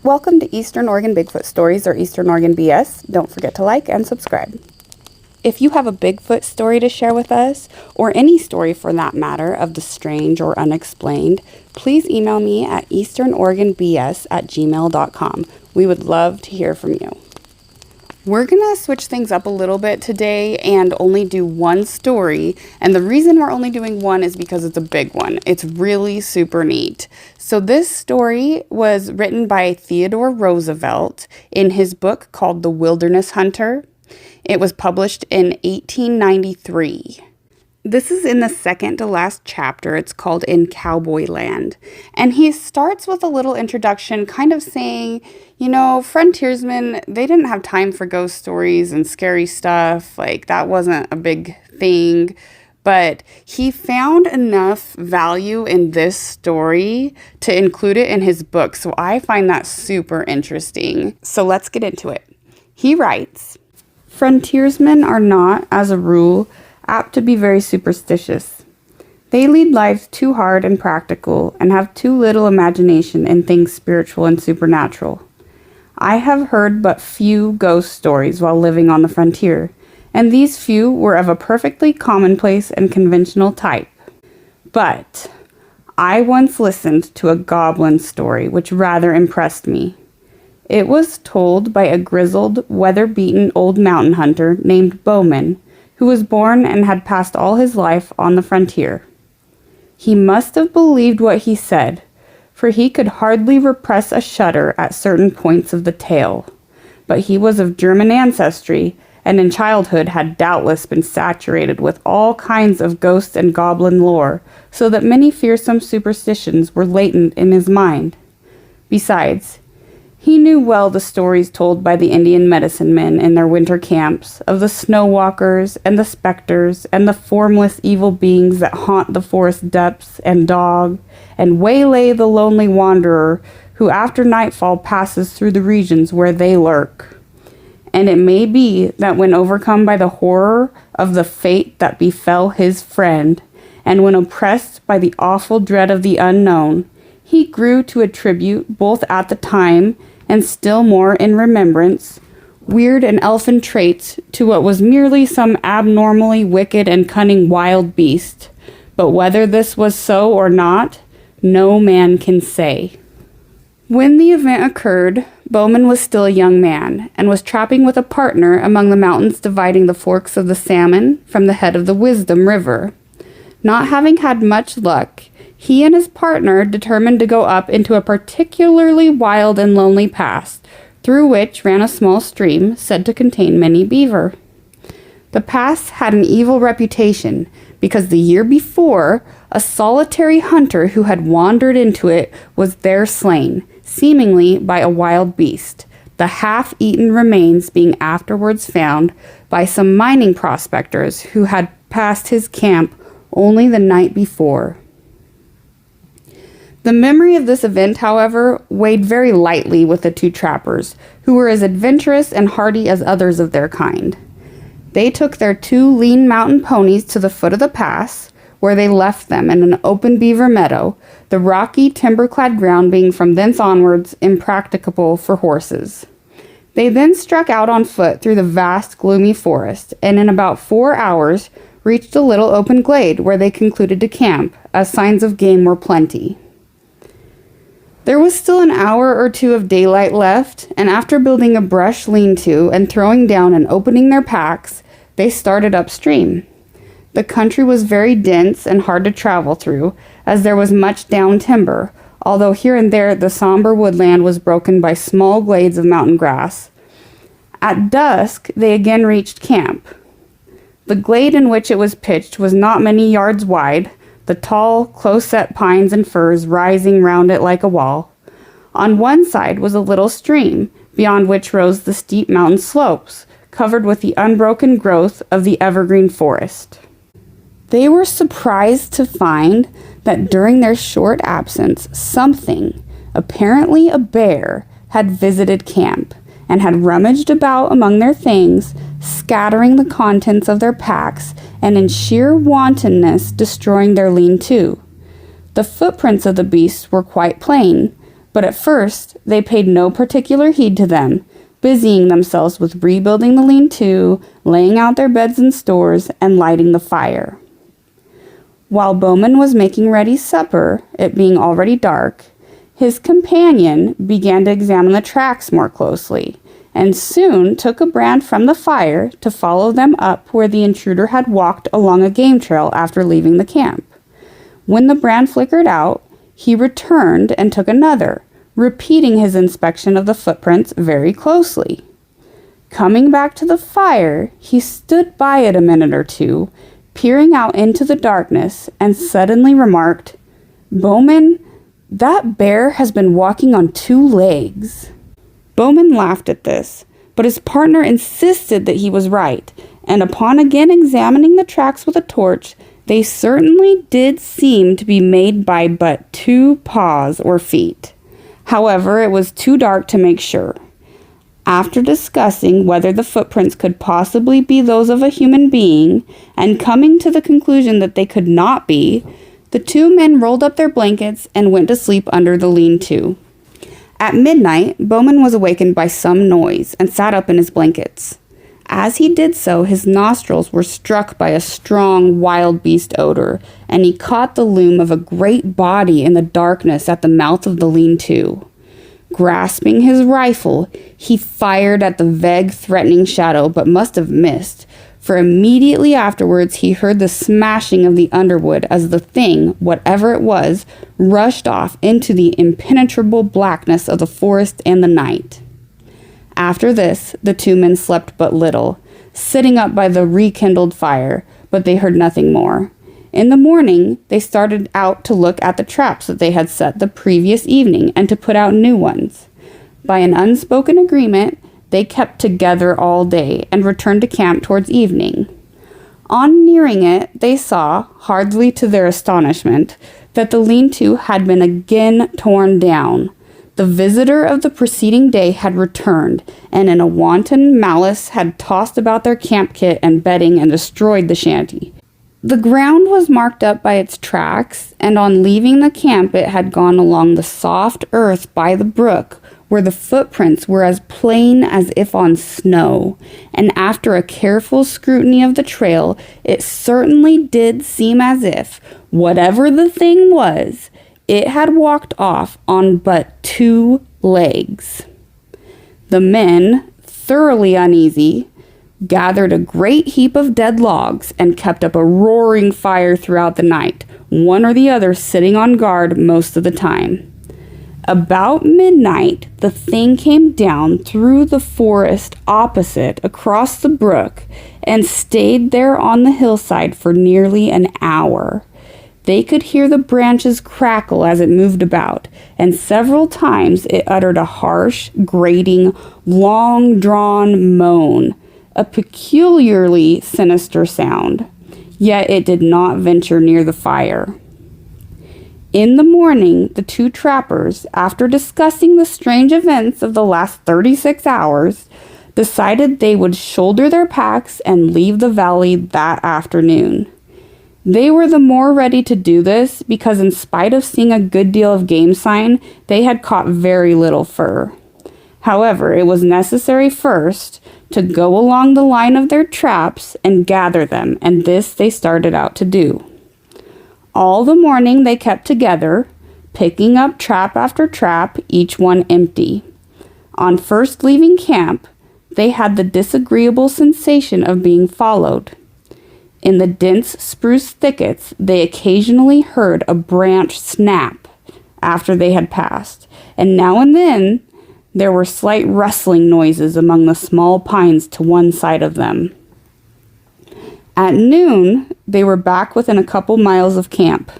Welcome to Eastern Oregon Bigfoot Stories, or Eastern Oregon BS. Don't forget to like and subscribe. If you have a Bigfoot story to share with us, or any story for that matter of the strange or unexplained, please email me at easternoregonbs@gmail.com. We would love to hear from you. We're going to switch things up a little bit today and only do one story. And the reason we're only doing one is because it's a big one. It's really super neat. So this story was written by Theodore Roosevelt in his book called The Wilderness Hunter. It was published in 1893. This is in the second to last chapter. It's called In Cowboy Land. And he starts with a little introduction kind of saying, you know, frontiersmen, they didn't have time for ghost stories and scary stuff. Like, that wasn't a big thing. But he found enough value in this story to include it in his book. So I find that super interesting. So let's get into it. He writes, "Frontiersmen are not, as a rule, apt to be very superstitious. They lead lives too hard and practical and have too little imagination in things spiritual and supernatural. I have heard but few ghost stories while living on the frontier, and these few were of a perfectly commonplace and conventional type. But I once listened to a goblin story which rather impressed me. It was told by a grizzled, weather-beaten old mountain hunter named Bowman, who was born and had passed all his life on the frontier. He must have believed what he said, for he could hardly repress a shudder at certain points of the tale. But he was of German ancestry, and in childhood had doubtless been saturated with all kinds of ghost and goblin lore, so that many fearsome superstitions were latent in his mind. Besides, he knew well the stories told by the Indian medicine men in their winter camps of the snow walkers and the specters and the formless evil beings that haunt the forest depths and dog and waylay the lonely wanderer who after nightfall passes through the regions where they lurk. And it may be that when overcome by the horror of the fate that befell his friend, and when oppressed by the awful dread of the unknown, he grew to attribute, both at the time and still more in remembrance, weird and elfin traits to what was merely some abnormally wicked and cunning wild beast. But whether this was so or not, no man can say." When the event occurred, Bowman was still a young man, and was trapping with a partner among the mountains dividing the forks of the Salmon from the head of the Wisdom River. Not having had much luck, he and his partner determined to go up into a particularly wild and lonely pass, through which ran a small stream said to contain many beaver. The pass had an evil reputation, because the year before, a solitary hunter who had wandered into it was there slain, seemingly by a wild beast, the half-eaten remains being afterwards found by some mining prospectors who had passed his camp only the night before. The memory of this event, however, weighed very lightly with the two trappers, who were as adventurous and hardy as others of their kind. They took their two lean mountain ponies to the foot of the pass, where they left them in an open beaver meadow, the rocky, timber-clad ground being from thence onwards impracticable for horses. They then struck out on foot through the vast, gloomy forest, and in about 4 hours reached a little open glade where they concluded to camp, as signs of game were plenty. There was still an hour or two of daylight left, and after building a brush lean-to and throwing down and opening their packs, they started upstream. The country was very dense and hard to travel through, as there was much down timber, although here and there the somber woodland was broken by small glades of mountain grass. At dusk, they again reached camp. The glade in which it was pitched was not many yards wide, the tall, close-set pines and firs rising round it like a wall. On one side was a little stream, beyond which rose the steep mountain slopes, covered with the unbroken growth of the evergreen forest. They were surprised to find that during their short absence, something, apparently a bear, had visited camp, and had rummaged about among their things, scattering the contents of their packs, and in sheer wantonness destroying their lean-to. The footprints of the beasts were quite plain, But at first, they paid no particular heed to them, busying themselves with rebuilding the lean-to, laying out their beds and stores, and lighting the fire. While Bowman was making ready supper, it being already dark, his companion began to examine the tracks more closely, and soon took a brand from the fire to follow them up where the intruder had walked along a game trail after leaving the camp. When the brand flickered out, he returned and took another, repeating his inspection of the footprints very closely. Coming back to the fire, he stood by it a minute or two, peering out into the darkness, and suddenly remarked, "Bowman, that bear has been walking on 2 legs." Bowman laughed at this, but his partner insisted that he was right, and upon again examining the tracks with a torch, they certainly did seem to be made by but 2 paws or feet. However, it was too dark to make sure. After discussing whether the footprints could possibly be those of a human being, and coming to the conclusion that they could not be, the 2 men rolled up their blankets and went to sleep under the lean-to. At midnight, Bowman was awakened by some noise and sat up in his blankets. As he did so, his nostrils were struck by a strong wild beast odor, and he caught the loom of a great body in the darkness at the mouth of the lean-to. Grasping his rifle, he fired at the vague, threatening shadow, but must have missed, for immediately afterwards he heard the smashing of the underwood as the thing, whatever it was, rushed off into the impenetrable blackness of the forest and the night. After this, the 2 men slept but little, sitting up by the rekindled fire, but they heard nothing more. In the morning, they started out to look at the traps that they had set the previous evening and to put out new ones. By an unspoken agreement, they kept together all day and returned to camp towards evening. On nearing it, they saw, hardly to their astonishment, that the lean-to had been again torn down. The visitor of the preceding day had returned, and in a wanton malice had tossed about their camp kit and bedding and destroyed the shanty. The ground was marked up by its tracks, and on leaving the camp it had gone along the soft earth by the brook, where the footprints were as plain as if on snow, and after a careful scrutiny of the trail, it certainly did seem as if, whatever the thing was, it had walked off on but 2 legs. The men, thoroughly uneasy, gathered a great heap of dead logs and kept up a roaring fire throughout the night, one or the other sitting on guard most of the time. About midnight, the thing came down through the forest opposite across the brook and stayed there on the hillside for nearly an hour. They could hear the branches crackle as it moved about, and several times it uttered a harsh, grating, long-drawn moan, a peculiarly sinister sound. Yet it did not venture near the fire. In the morning, the 2 trappers, after discussing the strange events of the last 36 hours, decided they would shoulder their packs and leave the valley that afternoon. They were the more ready to do this because in spite of seeing a good deal of game sign, they had caught very little fur. However, it was necessary first to go along the line of their traps and gather them, and this they started out to do. All the morning they kept together, picking up trap after trap, each one empty. On first leaving camp, they had the disagreeable sensation of being followed. In the dense spruce thickets, they occasionally heard a branch snap after they had passed, and now and then there were slight rustling noises among the small pines to one side of them. At noon, they were back within a couple miles of camp.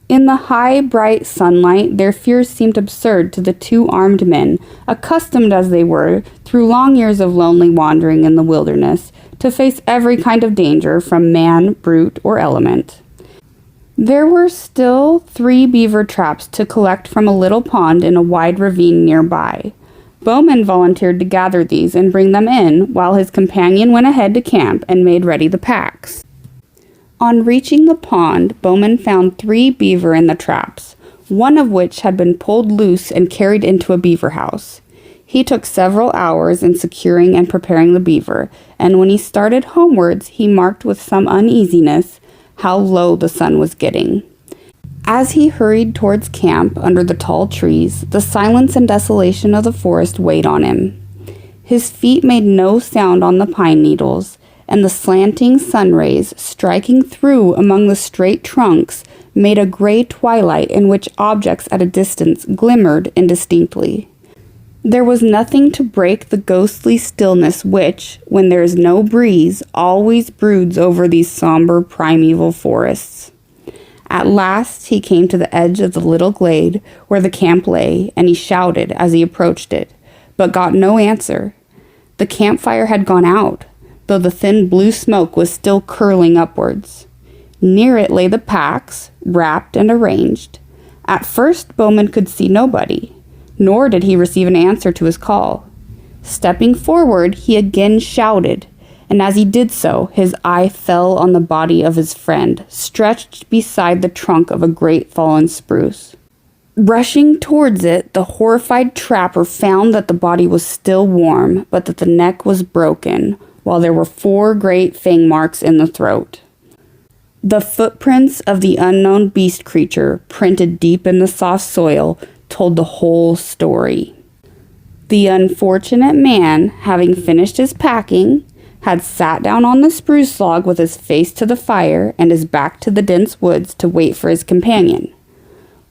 In the high, bright sunlight, their fears seemed absurd to the 2 armed men, accustomed as they were, through long years of lonely wandering in the wilderness, to face every kind of danger from man, brute, or element. There were still 3 beaver traps to collect from a little pond in a wide ravine nearby. Bowman volunteered to gather these and bring them in, while his companion went ahead to camp and made ready the packs. On reaching the pond, Bowman found 3 beaver in the traps. one of which had been pulled loose and carried into a beaver house. He took several hours in securing and preparing the beaver, and when he started homewards, he marked with some uneasiness how low the sun was getting. As he hurried towards camp under the tall trees, the silence and desolation of the forest weighed on him. His feet made no sound on the pine needles, and the slanting sun rays striking through among the straight trunks made a gray twilight in which objects at a distance glimmered indistinctly. There was nothing to break the ghostly stillness which, when there is no breeze, always broods over these somber primeval forests. At last he came to the edge of the little glade where the camp lay, and he shouted as he approached it, but got no answer. The campfire had gone out, though the thin blue smoke was still curling upwards. Near it lay the packs, wrapped and arranged. At first Bowman could see nobody, nor did he receive an answer to his call. Stepping forward, he again shouted, and as he did so, his eye fell on the body of his friend, stretched beside the trunk of a great fallen spruce. Rushing towards it, the horrified trapper found that the body was still warm, but that the neck was broken, while there were 4 great fang marks in the throat. The footprints of the unknown beast creature, printed deep in the soft soil, told the whole story. The unfortunate man, having finished his packing, had sat down on the spruce log with his face to the fire and his back to the dense woods to wait for his companion.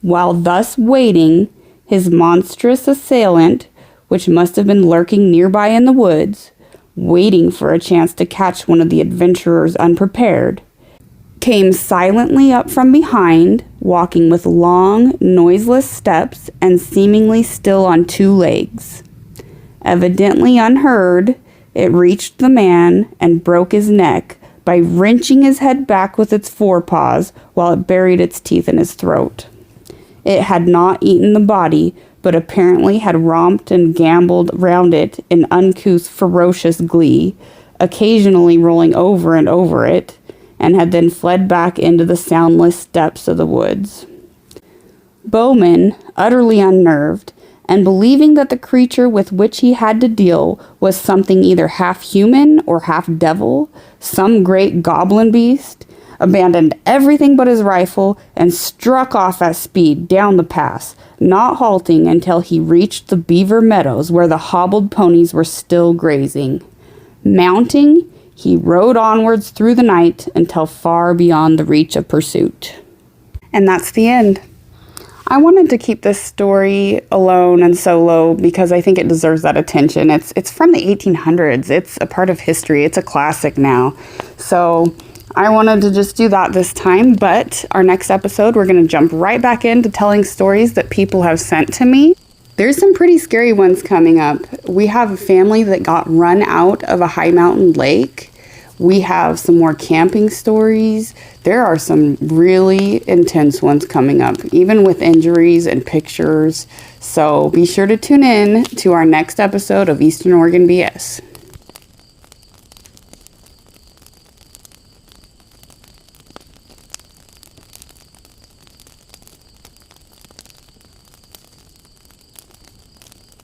While thus waiting, his monstrous assailant, which must have been lurking nearby in the woods, waiting for a chance to catch one of the adventurers unprepared, came silently up from behind, walking with long, noiseless steps and seemingly still on 2 legs. Evidently unheard, it reached the man and broke his neck by wrenching his head back with its forepaws while it buried its teeth in his throat. It had not eaten the body, but apparently had romped and gambled round it in uncouth, ferocious glee, occasionally rolling over and over it, and had then fled back into the soundless depths of the woods. Bowman, utterly unnerved, and believing that the creature with which he had to deal was something either half human or half devil, some great goblin beast, abandoned everything but his rifle and struck off at speed down the pass, not halting until he reached the beaver meadows where the hobbled ponies were still grazing. Mounting, he rode onwards through the night until far beyond the reach of pursuit. And that's the end. I wanted to keep this story alone and solo because I think it deserves that attention. It's from the 1800s. It's a part of history. It's a classic now. So I wanted to just do that this time, but our next episode, we're going to jump right back into telling stories that people have sent to me. There's some pretty scary ones coming up. We have a family that got run out of a high mountain lake. We have some more camping stories. There are some really intense ones coming up, even with injuries and pictures. So be sure to tune in to our next episode of Eastern Oregon BS.